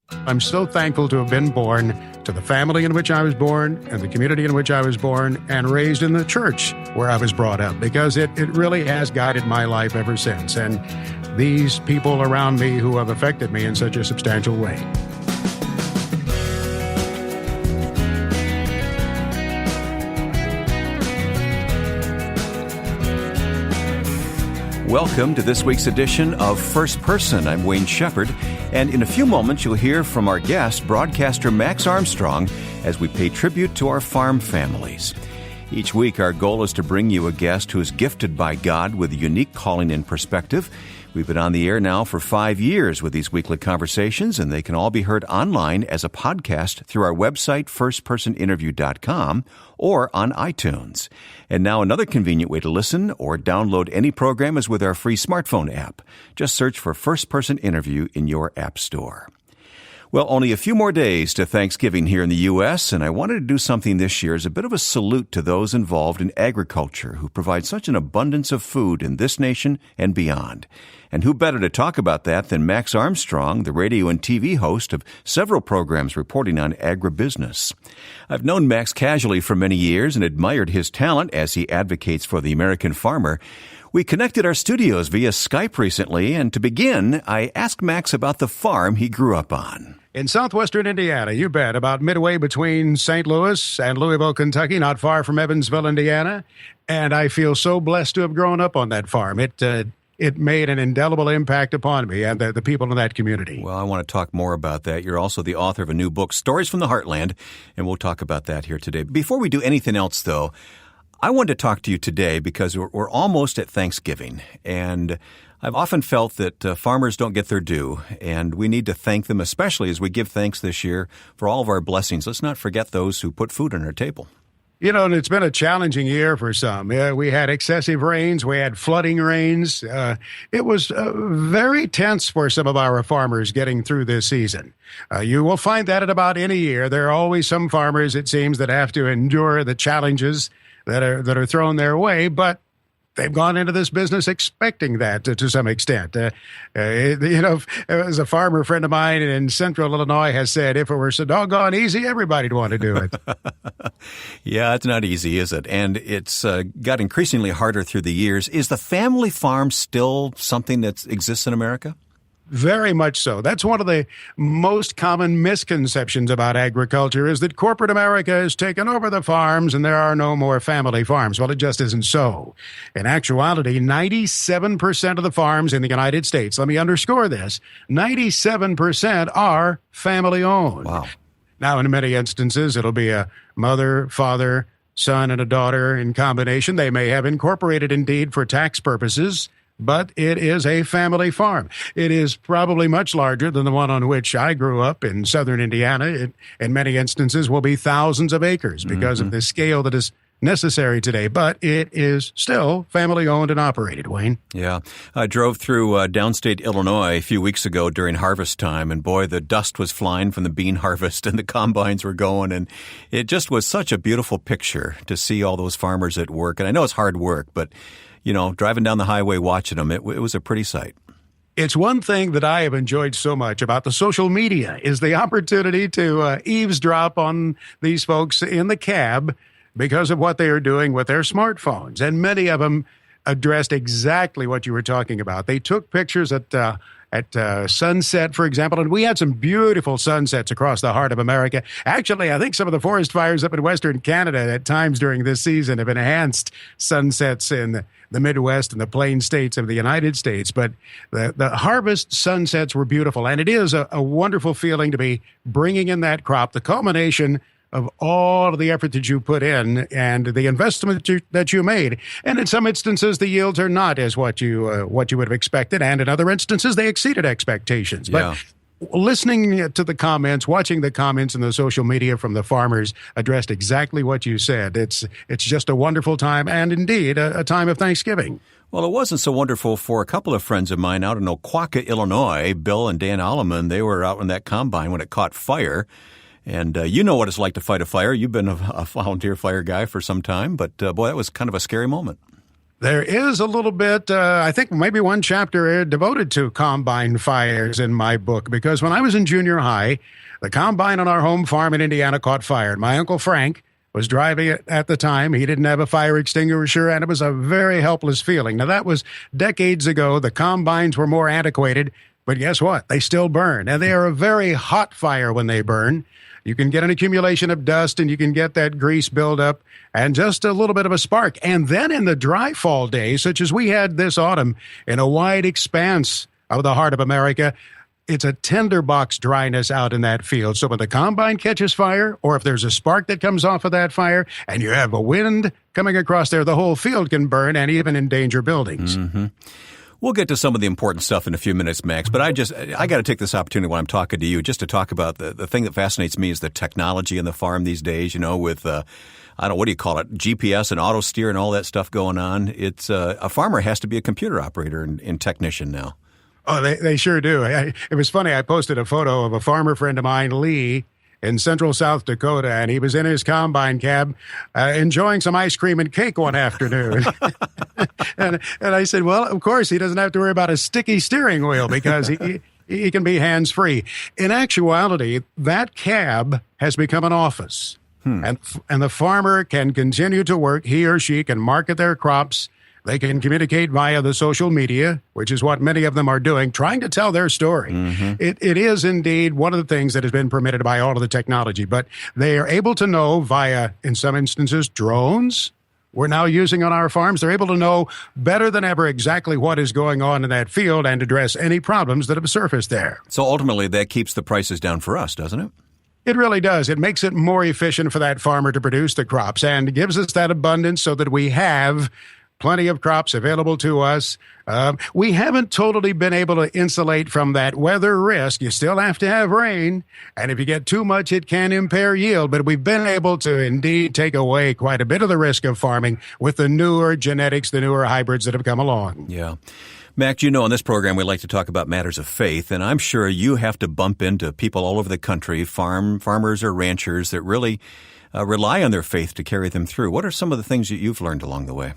I'm so thankful to have been born to the family in which I was born and the community in which I was born and raised in the church where I was brought up, because it really has guided my life ever since. And these people around me who have affected me in such a substantial way. Welcome to this week's edition of First Person. I'm Wayne Shepherd, and in a few moments you'll hear from our guest, broadcaster Max Armstrong, as we pay tribute to our farm families. Each week our goal is to bring you a guest who is gifted by God with a unique calling and perspective. We've been on the air now for 5 years with these weekly conversations, and they can all be heard online as a podcast through our website, firstpersoninterview.com, or on iTunes. And now another convenient way to listen or download any program is with our free smartphone app. Just search for First Person Interview in your app store. Well, only a few more days to Thanksgiving here in the U.S., and I wanted to do something this year as a bit of a salute to those involved in agriculture who provide such an abundance of food in this nation and beyond. And who better to talk about that than Max Armstrong, the radio and TV host of several programs reporting on agribusiness. I've known Max casually for many years and admired his talent as he advocates for the American farmer. We connected our studios via Skype recently, and to begin, I asked Max about the farm he grew up on. In southwestern Indiana, you bet, about midway between St. Louis and Louisville, Kentucky, not far from Evansville, Indiana. And I feel so blessed to have grown up on that farm. It made an indelible impact upon me and the people in that community. Well, I want to talk more about that. You're also the author of a new book, Stories from the Heartland, and we'll talk about that here today. Before we do anything else, though, I wanted to talk to you today because we're almost at Thanksgiving, and I've often felt that farmers don't get their due, and we need to thank them, especially as we give thanks this year for all of our blessings. Let's not forget those who put food on our table. You know, and it's been a challenging year for some. We had excessive rains. We had flooding rains. It was very tense for some of our farmers getting through this season. You will find that at about any year. There are always some farmers, it seems, that have to endure the challenges that are thrown their way, but they've gone into this business expecting that to some extent. As a farmer friend of mine in central Illinois has said, if it were so doggone easy, everybody'd want to do it. Yeah, it's not easy, is it? And it's got increasingly harder through the years. Is the family farm still something that exists in America? Very much so. That's one of the most common misconceptions about agriculture, is that corporate America has taken over the farms and there are no more family farms. Well, it just isn't so. In actuality, 97% of the farms in the United States, let me underscore this, 97% are family-owned. Wow. Now, in many instances, it'll be a mother, father, son, and a daughter in combination. They may have incorporated, indeed, for tax purposes, but it is a family farm. It is probably much larger than the one on which I grew up in southern Indiana. It, in many instances, will be thousands of acres because of the scale that is necessary today, but it is still family-owned and operated, Wayne. Yeah. I drove through downstate Illinois a few weeks ago during harvest time, and boy, the dust was flying from the bean harvest and the combines were going, and it just was such a beautiful picture to see all those farmers at work. And I know it's hard work, but driving down the highway watching them, it was a pretty sight. It's one thing that I have enjoyed so much about the social media is the opportunity to eavesdrop on these folks in the cab because of what they are doing with their smartphones. And many of them addressed exactly what you were talking about. They took pictures at sunset, for example, and we had some beautiful sunsets across the heart of America. Actually, I think some of the forest fires up in western Canada at times during this season have enhanced sunsets in the Midwest and the plain states of the United States. But the harvest sunsets were beautiful, and it is a wonderful feeling to be bringing in that crop, the culmination of all of the effort that you put in and the investment that you made. And in some instances, the yields are not as what you would have expected, and in other instances, they exceeded expectations. Yeah. But listening to the comments, watching the comments in the social media from the farmers addressed exactly what you said. It's just a wonderful time, and indeed a time of Thanksgiving. Well, it wasn't so wonderful for a couple of friends of mine out in Oquawka, Illinois. Bill and Dan Alleman, they were out in that combine when it caught fire. And you know what it's like to fight a fire. You've been a volunteer fire guy for some time, but boy, that was kind of a scary moment. There is a little bit, I think maybe one chapter devoted to combine fires in my book, because when I was in junior high, the combine on our home farm in Indiana caught fire. And my Uncle Frank was driving it at the time. He didn't have a fire extinguisher, and it was a very helpless feeling. Now, that was decades ago. The combines were more antiquated, but guess what? They still burn, and they are a very hot fire when they burn. You can get an accumulation of dust, and you can get that grease buildup and just a little bit of a spark. And then in the dry fall days, such as we had this autumn in a wide expanse of the heart of America, it's a tinderbox dryness out in that field. So when the combine catches fire, or if there's a spark that comes off of that fire, and you have a wind coming across there, the whole field can burn and even endanger buildings. Mm-hmm. We'll get to some of the important stuff in a few minutes, Max, but I got to take this opportunity when I'm talking to you just to talk about the thing that fascinates me is the technology in the farm these days, with, I don't know, what do you call it, GPS and auto steer and all that stuff going on. It's a farmer has to be a computer operator and technician now. Oh, they sure do. It was funny. I posted a photo of a farmer friend of mine, Lee, in central South Dakota, and he was in his combine cab enjoying some ice cream and cake one afternoon. and I said, well, of course, he doesn't have to worry about a sticky steering wheel because he can be hands-free. In actuality, that cab has become an office, and the farmer can continue to work. He or she can market their crops. They can communicate via the social media, which is what many of them are doing, trying to tell their story. Mm-hmm. It is indeed one of the things that has been permitted by all of the technology, but they are able to know via, in some instances, drones we're now using on our farms. They're able to know better than ever exactly what is going on in that field and address any problems that have surfaced there. So ultimately, that keeps the prices down for us, doesn't it? It really does. It makes it more efficient for that farmer to produce the crops and gives us that abundance so that we have plenty of crops available to us. We haven't totally been able to insulate from that weather risk. You still have to have rain, and if you get too much, it can impair yield. But we've been able to indeed take away quite a bit of the risk of farming with the newer genetics, the newer hybrids that have come along. Yeah. Mac, on this program, we like to talk about matters of faith, and I'm sure you have to bump into people all over the country, farmers or ranchers that really rely on their faith to carry them through. What are some of the things that you've learned along the way?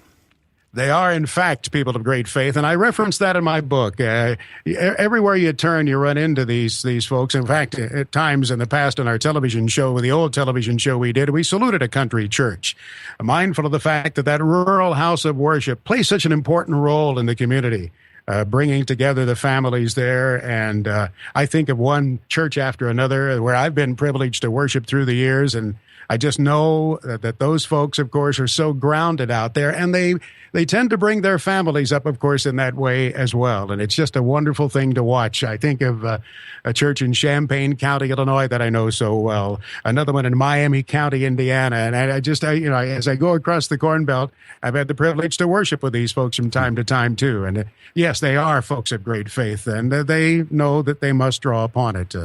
They are, in fact, people of great faith, and I reference that in my book. Everywhere you turn, you run into these folks. In fact, at times in the past on our television show, with the old television show we did, we saluted a country church, mindful of the fact that rural house of worship plays such an important role in the community, bringing together the families there. And I think of one church after another where I've been privileged to worship through the years, and I just know that those folks, of course, are so grounded out there, and they tend to bring their families up, of course, in that way as well. And it's just a wonderful thing to watch. I think of a church in Champaign County, Illinois, that I know so well. Another one in Miami County, Indiana. And as I go across the Corn Belt, I've had the privilege to worship with these folks from time to time, too. And yes, they are folks of great faith, and they know that they must draw upon it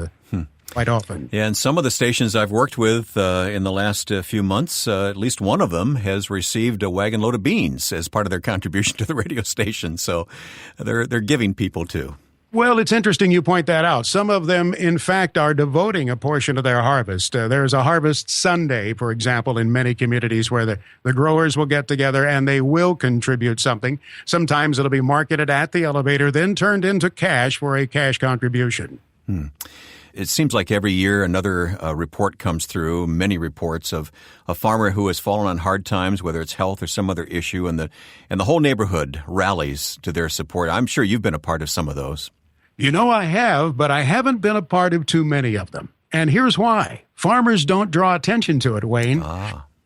quite often. Yeah, and some of the stations I've worked with in the last few months, at least one of them has received a wagon load of beans as part of their contribution to the radio station. So they're giving people too. Well, it's interesting you point that out. Some of them, in fact, are devoting a portion of their harvest. There's a Harvest Sunday, for example, in many communities where the growers will get together and they will contribute something. Sometimes it'll be marketed at the elevator, then turned into cash for a cash contribution. It seems like every year another report comes through, many reports of a farmer who has fallen on hard times, whether it's health or some other issue, and the whole neighborhood rallies to their support. I'm sure you've been a part of some of those. I have, but I haven't been a part of too many of them. And here's why. Farmers don't draw attention to it, Wayne.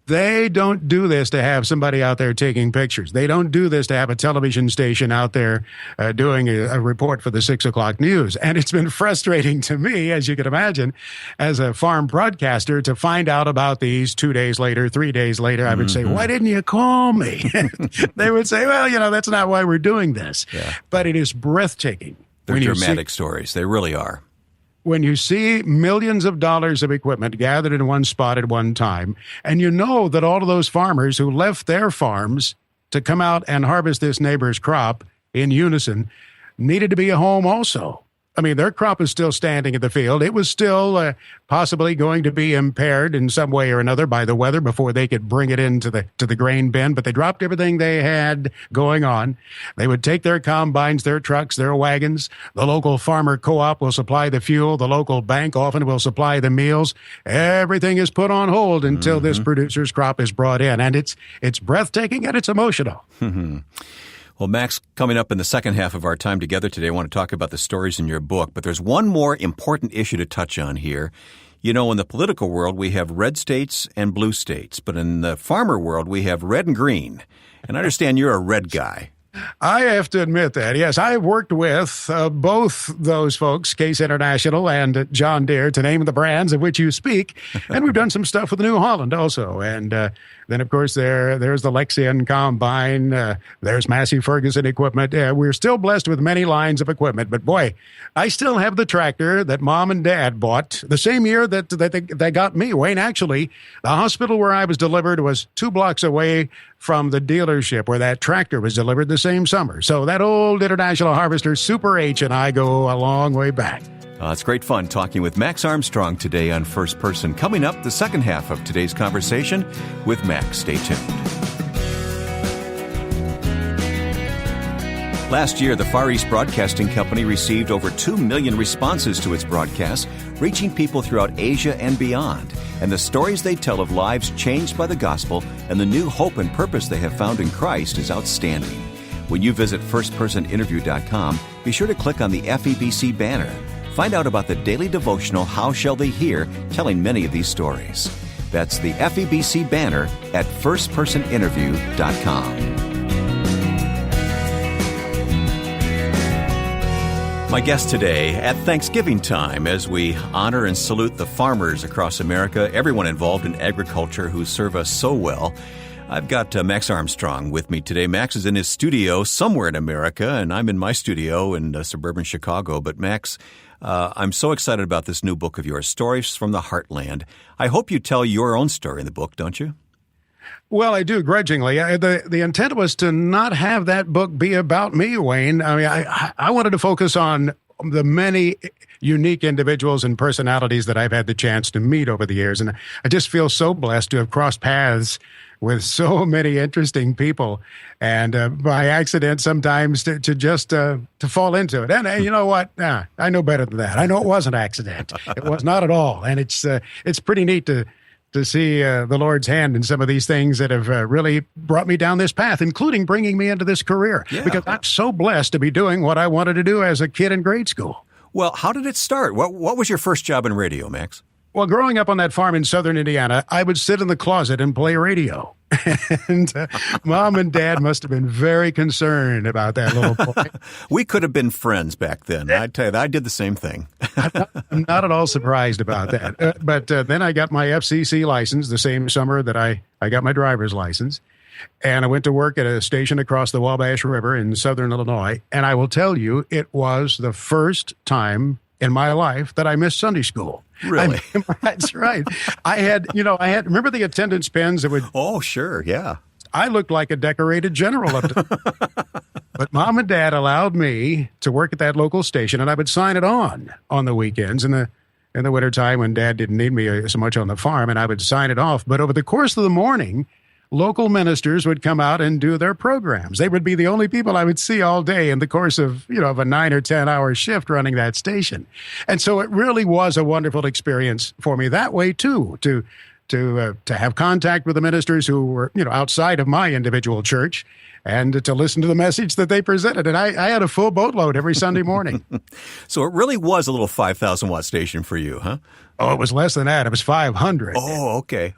They don't do this to have somebody out there taking pictures. They don't do this to have a television station out there doing a report for the 6 o'clock news. And it's been frustrating to me, as you can imagine, as a farm broadcaster, to find out about these 2 days later, 3 days later. I would say, why didn't you call me? They would say, well, that's not why we're doing this. Yeah. But it is breathtaking. They're dramatic stories. They really are. When you see millions of dollars of equipment gathered in one spot at one time, and you know that all of those farmers who left their farms to come out and harvest this neighbor's crop in unison needed to be home also. I mean, their crop is still standing in the field. It was still possibly going to be impaired in some way or another by the weather before they could bring it into the grain bin. But they dropped everything they had going on. They would take their combines, their trucks, their wagons. The local farmer co-op will supply the fuel. The local bank often will supply the meals. Everything is put on hold until this producer's crop is brought in. And it's breathtaking and it's emotional. Well, Max, coming up in the second half of our time together today, I want to talk about the stories in your book, but there's one more important issue to touch on here. You know, in the political world, we have red states and blue states, but in the farmer world, we have red and green. And I understand you're a red guy. I have to admit that, yes. I've worked with both those folks, Case International and John Deere, to name the brands of which you speak. And we've done some stuff with New Holland also. And then, of course, there's the Lexion Combine. There's Massey Ferguson equipment. We're still blessed with many lines of equipment. But, boy, I still have the tractor that Mom and Dad bought the same year that they got me. Wayne, actually, the hospital where I was delivered was 2 blocks away from the dealership where that tractor was delivered the same summer. So that old International Harvester Super H and I go a long way back. It's great fun talking with Max Armstrong today on First Person. Coming up, the second half of today's conversation with Max. Stay tuned. Last year, the Far East Broadcasting Company received over 2 million responses to its broadcasts, reaching people throughout Asia and beyond. And the stories they tell of lives changed by the gospel and the new hope and purpose they have found in Christ is outstanding. When you visit firstpersoninterview.com, be sure to click on the FEBC banner. Find out about the daily devotional, How Shall They Hear?, telling many of these stories. That's the FEBC banner at firstpersoninterview.com. My guest today at Thanksgiving time, as we honor and salute the farmers across America, everyone involved in agriculture who serve us so well. I've got Max Armstrong with me today. Max is in his studio somewhere in America, and I'm in my studio in suburban Chicago. But Max, I'm so excited about this new book of yours, Stories from the Heartland. I hope you tell your own story in the book, don't you? Well, I do, grudgingly. The intent was to not have that book be about me, Wayne. I mean, I wanted to focus on the many unique individuals and personalities that I've had the chance to meet over the years. And I just feel so blessed to have crossed paths with so many interesting people, and by accident sometimes to fall into it. And you know what? I know better than that. I know it was an accident. It was not at all. And it's pretty neat to see the Lord's hand in some of these things that have really brought me down this path, including bringing me into this career. Yeah. Because I'm so blessed to be doing what I wanted to do as a kid in grade school. Well, how did it start? What was your first job in radio, Max? Well, growing up on that farm in southern Indiana, I would sit in the closet and play radio. And Mom and Dad must have been very concerned about that little boy. We could have been friends back then. I tell you, I did the same thing. I'm not at all surprised about that. But then I got my FCC license the same summer that I got my driver's license. And I went to work at a station across the Wabash River in southern Illinois. And I will tell you, it was the first time in my life that I missed Sunday school. Really? That's right. I had, remember the attendance pins that would... Oh, sure, yeah. I looked like a decorated general up to... But Mom and Dad allowed me to work at that local station, and I would sign it on the weekends in the wintertime when Dad didn't need me so much on the farm, and I would sign it off. But over the course of the morning, local ministers would come out and do their programs. They would be the only people I would see all day in the course of a 9 or 10 hour shift running that station. And so it really was a wonderful experience for me that way too, to have contact with the ministers who were, outside of my individual church, and to listen to the message that they presented. And I had a full boatload every Sunday morning. So it really was a little 5,000-watt station for you, huh? Oh, it was less than that. It was 500. Oh, okay.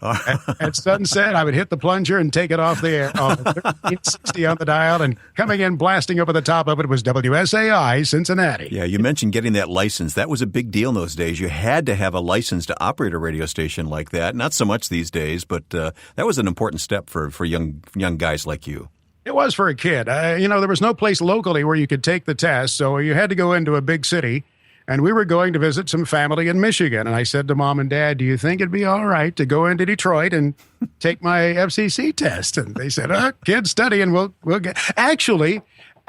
At sunset, I would hit the plunger and take it off the air, 1360 on the dial, and coming in blasting over the top of it was WSAI Cincinnati. Yeah, you mentioned getting that license. That was a big deal in those days. You had to have a license to operate a radio station like that. Not so much these days, but that was an important step for young guys like you. It was for a kid. There was no place locally where you could take the test, so you had to go into a big city. And we were going to visit some family in Michigan. And I said to Mom and Dad, do you think it'd be all right to go into Detroit and take my FCC test? And they said, kids study and we'll get. Actually,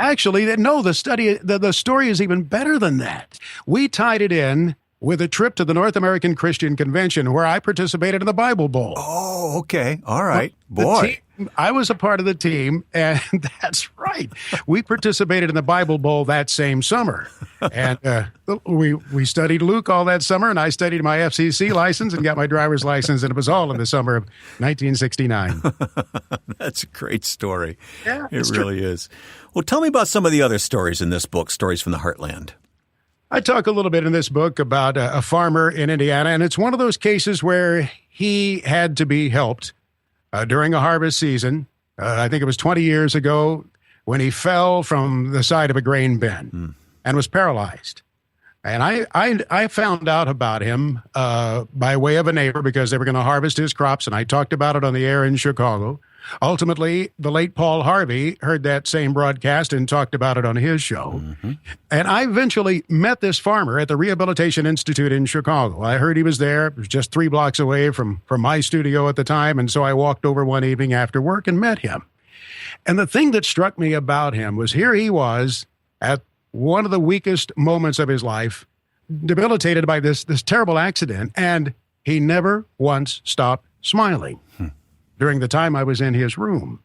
Actually, no, the story is even better than that. We tied it in with a trip to the North American Christian Convention where I participated in the Bible Bowl. Oh, okay. All right. Boy. I was a part of the team, and that's right. We participated in the Bible Bowl that same summer. And we studied Luke all that summer, and I studied my FCC license and got my driver's license, and it was all in the summer of 1969. That's a great story. Yeah, it really is. Well, tell me about some of the other stories in this book, Stories from the Heartland. I talk a little bit in this book about a farmer in Indiana, and it's one of those cases where he had to be helped during a harvest season. I think it was 20 years ago when he fell from the side of a grain bin and was paralyzed. And I found out about him by way of a neighbor because they were going to harvest his crops, and I talked about it on the air in Chicago. Ultimately, the late Paul Harvey heard that same broadcast and talked about it on his show. Mm-hmm. And I eventually met this farmer at the Rehabilitation Institute in Chicago. I heard he was there. It was just 3 blocks away from my studio at the time, and so I walked over one evening after work and met him. And the thing that struck me about him was here he was at one of the weakest moments of his life, debilitated by this terrible accident, and he never once stopped smiling during the time I was in his room.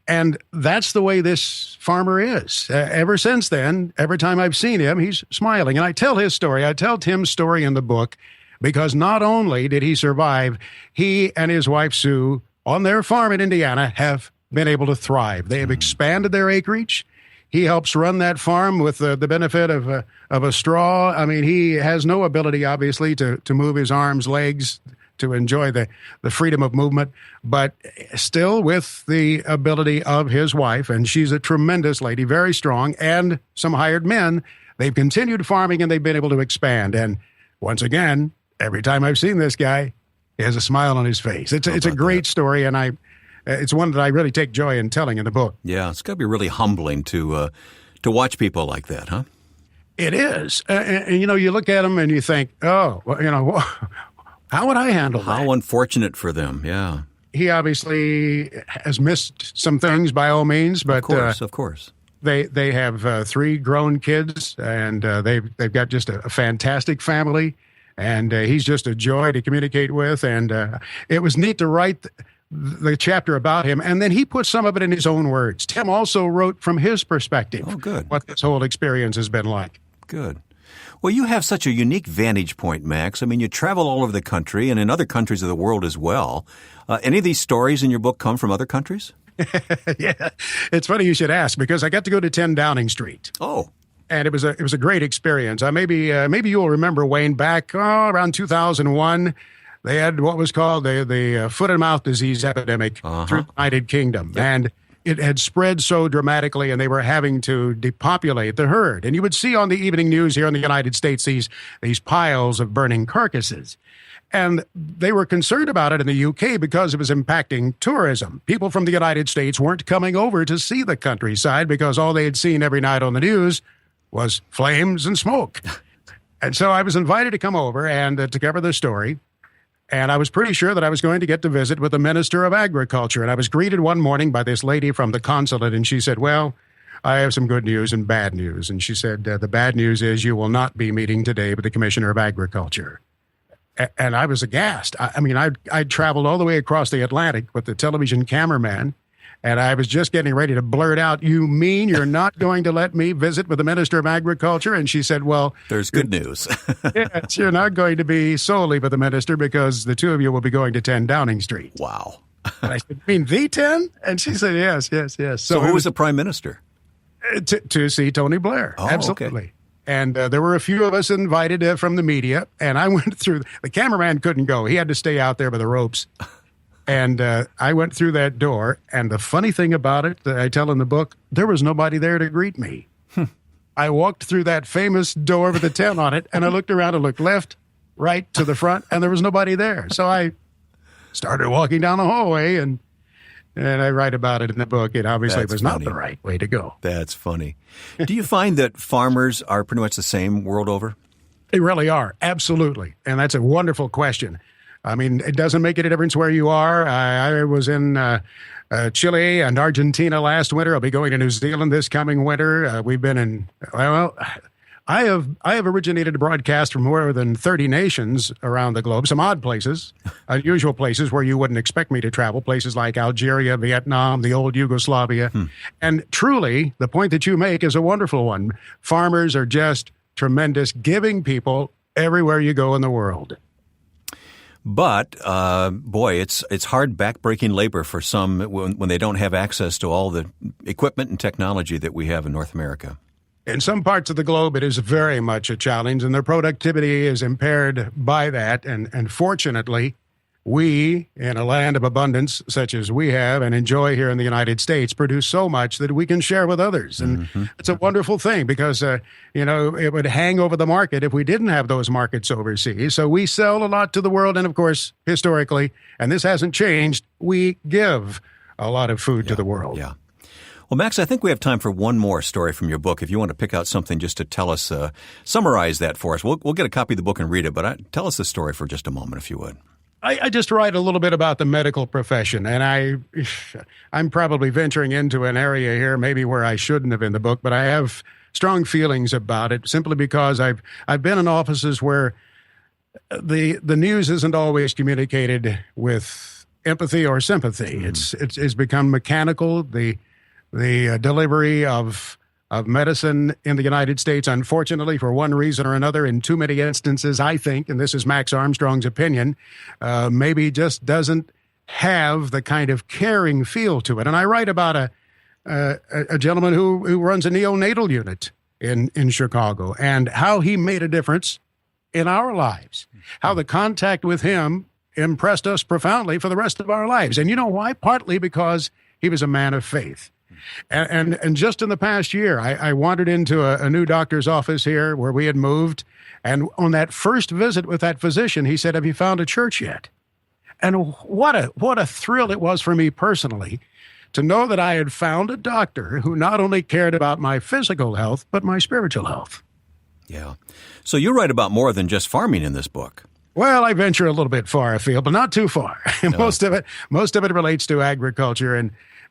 And that's the way this farmer is. Ever since then, every time I've seen him, he's smiling. And I tell his story. I tell Tim's story in the book because not only did he survive, he and his wife, Sue, on their farm in Indiana, have been able to thrive. They have expanded their acreage. He helps run that farm with the benefit of a straw. I mean, he has no ability, obviously, to move his arms, legs, to enjoy the freedom of movement, but still with the ability of his wife, and she's a tremendous lady, very strong, and some hired men. They've continued farming, and they've been able to expand. And once again, every time I've seen this guy, he has a smile on his face. It's a great story, and it's one that I really take joy in telling in the book. Yeah, it's got to be really humbling to watch people like that, huh? It is. And, you look at them and you think, oh, well, how would I handle that? How unfortunate for them, yeah. He obviously has missed some things by all means, but of course. They have 3 grown kids, and they've got just a fantastic family, and he's just a joy to communicate with. And it was neat to write the chapter about him, and then he put some of it in his own words. Tim also wrote from his perspective. Oh, good. What this whole experience has been like. Good. Well, you have such a unique vantage point, Max. I mean, you travel all over the country and in other countries of the world as well. Any of these stories in your book come from other countries? Yeah, it's funny you should ask because I got to go to 10 Downing Street. Oh. And it was a great experience. Maybe you'll remember, Wayne, back around 2001, they had what was called the foot and mouth disease epidemic through the United Kingdom. Yep. And it had spread so dramatically, and they were having to depopulate the herd. And you would see on the evening news here in the United States these piles of burning carcasses. And they were concerned about it in the UK because it was impacting tourism. People from the United States weren't coming over to see the countryside because all they had seen every night on the news was flames and smoke. And so I was invited to come over and to cover the story. And I was pretty sure that I was going to get to visit with the Minister of Agriculture. And I was greeted one morning by this lady from the consulate, and she said, well, I have some good news and bad news. And she said, the bad news is you will not be meeting today with the Commissioner of Agriculture. And I was aghast. I'd traveled all the way across the Atlantic with the television cameraman, and I was just getting ready to blurt out, you mean you're not going to let me visit with the Minister of Agriculture? And she said, well... There's good news. Yes, you're not going to be solely with the minister because the 2 of you will be going to 10 Downing Street. Wow. And I said, you mean the 10? And she said, yes. So who was the prime minister? To see Tony Blair. Oh, absolutely. Okay. And there were a few of us invited from the media, and I went through... The cameraman couldn't go. He had to stay out there by the ropes. And I went through that door, and the funny thing about it that I tell in the book, there was nobody there to greet me. I walked through that famous door with the 10 on it, and I looked around and looked left, right, to the front, and there was nobody there. So I started walking down the hallway, and I write about it in the book. It obviously was not the right way to go. That's funny. Do you find that farmers are pretty much the same world over? They really are, absolutely. And that's a wonderful question. I mean, it doesn't make any difference where you are. I was in Chile and Argentina last winter. I'll be going to New Zealand this coming winter. We've been in, well, I have originated a broadcast from more than 30 nations around the globe, some odd places, unusual places where you wouldn't expect me to travel, places like Algeria, Vietnam, the old Yugoslavia. And truly, the point that you make is a wonderful one. Farmers are just tremendous, giving people everywhere you go in the world. But, boy, it's hard backbreaking labor for some when they don't have access to all the equipment and technology that we have in North America. In some parts of the globe, it is very much a challenge, and their productivity is impaired by that. And fortunately, we, in a land of abundance such as we have and enjoy here in the United States, produce so much that we can share with others. And it's a wonderful thing because, it would hang over the market if we didn't have those markets overseas. So we sell a lot to the world. And, of course, historically, and this hasn't changed, we give a lot of food to the world. Yeah. Well, Max, I think we have time for one more story from your book. If you want to pick out something just to tell us, summarize that for us. We'll get a copy of the book and read it, but tell us the story for just a moment, if you would. I just write a little bit about the medical profession, and I'm probably venturing into an area here maybe where I shouldn't have in the book, but I have strong feelings about it simply because I've been in offices where the news isn't always communicated with empathy or sympathy. It's become mechanical. The delivery of medicine in the United States, unfortunately, for one reason or another, in too many instances, I think, and this is Max Armstrong's opinion, maybe just doesn't have the kind of caring feel to it. And I write about a gentleman who runs a neonatal unit in Chicago and how he made a difference in our lives, how the contact with him impressed us profoundly for the rest of our lives. And you know why? Partly because he was a man of faith. And just in the past year, I wandered into a new doctor's office here where we had moved. And on that first visit with that physician, he said, "Have you found a church yet?" And what a thrill it was for me personally to know that I had found a doctor who not only cared about my physical health, but my spiritual health. Yeah. So you write about more than just farming in this book. Well, I venture a little bit far afield, but not too far. No. Most of it relates to agriculture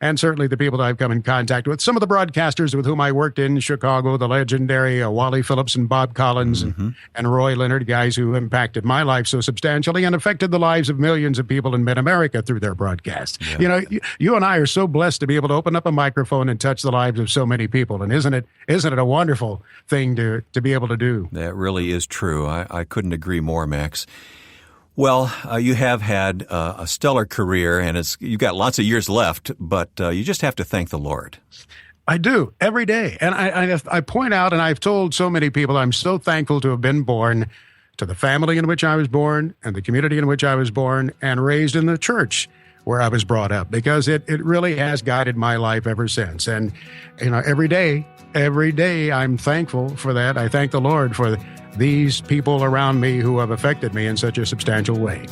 and certainly the people that I've come in contact with. Some of the broadcasters with whom I worked in Chicago, the legendary Wally Phillips and Bob Collins and Roy Leonard, guys who impacted my life so substantially and affected the lives of millions of people in mid-America through their broadcasts. Yeah. You and I are so blessed to be able to open up a microphone and touch the lives of so many people. And isn't it a wonderful thing to be able to do? That really is true. I couldn't agree more, Max. Well, you have had a stellar career, and you've got lots of years left, but you just have to thank the Lord. I do, every day. And I point out, and I've told so many people, I'm so thankful to have been born to the family in which I was born and the community in which I was born and raised in the church where I was brought up, because it really has guided my life ever since. And, every day I'm thankful for that. I thank the Lord for these people around me who have affected me in such a substantial way.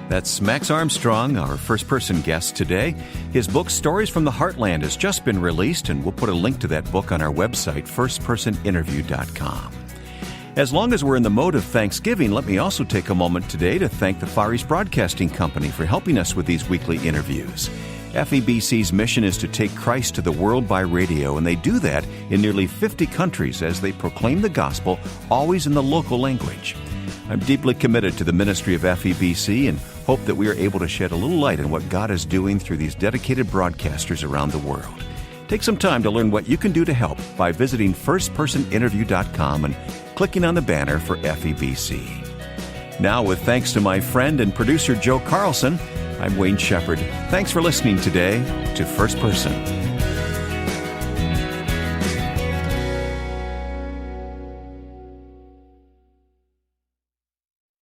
That's Max Armstrong, our first-person guest today. His book, Stories from the Heartland, has just been released, and we'll put a link to that book on our website, firstpersoninterview.com. As long as we're in the mode of Thanksgiving, let me also take a moment today to thank the Far East Broadcasting Company for helping us with these weekly interviews. FEBC's mission is to take Christ to the world by radio, and they do that in nearly 50 countries as they proclaim the gospel, always in the local language. I'm deeply committed to the ministry of FEBC and hope that we are able to shed a little light on what God is doing through these dedicated broadcasters around the world. Take some time to learn what you can do to help by visiting firstpersoninterview.com and clicking on the banner for FEBC. Now, with thanks to my friend and producer Joe Carlson, I'm Wayne Shepherd. Thanks for listening today to First Person.